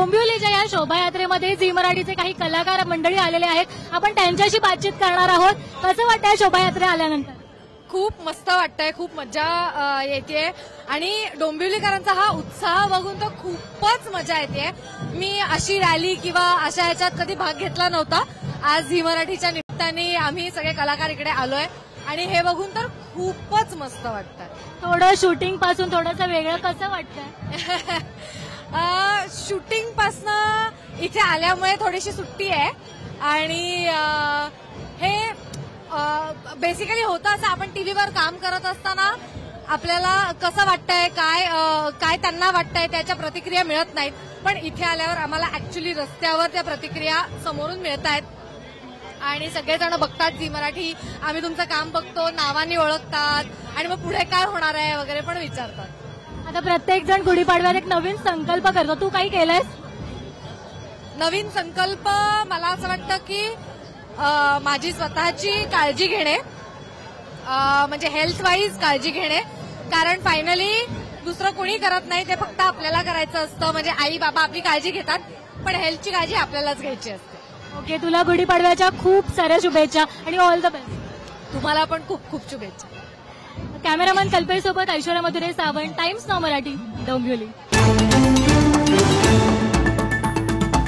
डोंबिवलीच्या या शोभायात्रेमध्ये झी मराठीचे काही कलाकार मंडळी आलेले आहेत. आपण त्यांच्याशी बातचीत करणार आहोत. कसं वाटतंय शोभायात्रे आल्यानंतर? खूप मस्त वाटतंय, खूप मजा येते आणि डोंबिवलीकरांचा हा उत्साह बघून तर खूपच मजा येते. मी अशी रॅली किंवा अशा ह्याच्यात कधी भाग घेतला नव्हता. आज झी मराठीच्या निमित्ताने आम्ही सगळे कलाकार इकडे आलोय आणि हे बघून तर खूपच मस्त वाटतंय. थोडं शूटिंग पासून थोडंसं वेगळं कसं वाटतंय? शूटिंग पासनं इथे आल्यामुळे थोडीशी सुट्टी आहे आणि हे बेसिकली होतं असं, आपण टीव्हीवर काम करत असताना आपल्याला कसं वाटतंय, काय त्यांना वाटतंय त्याच्या प्रतिक्रिया मिळत नाहीत, पण इथे आल्यावर आम्हाला ऍक्च्युली रस्त्यावर त्या प्रतिक्रिया समोरून मिळत आहेत आणि सगळेजण बघतात झी मराठी, आम्ही तुमचं काम बघतो, नावाने ओळखतात आणि मग पुढे काय होणार आहे वगैरे पण विचारतात. आता प्रत्येक जण गुढीपाडव्यात एक नवीन संकल्प करतो. तू काही केलंयस? नवीन संकल्प मला असं वाटतं की माझी स्वतःची काळजी घेणे, म्हणजे हेल्थ वाईज काळजी घेणे, कारण फायनली दुसरं कोणी करत नाही, ते फक्त आपल्याला करायचं असतं. म्हणजे आई बाबा आपली काळजी घेतात, पण हेल्थची काळजी आपल्यालाच घ्यायची असते. ओके, तुला गुढीपाडव्याच्या खूप साऱ्या शुभेच्छा आणि ऑल द बेस्ट. तुम्हाला पण खूप खूप शुभेच्छा. कॅमेरामन कल्पेश सोबत ऐश्वर्या मधुरे सावंत, टाइम्स नाऊ मराठी, डोंबिवली.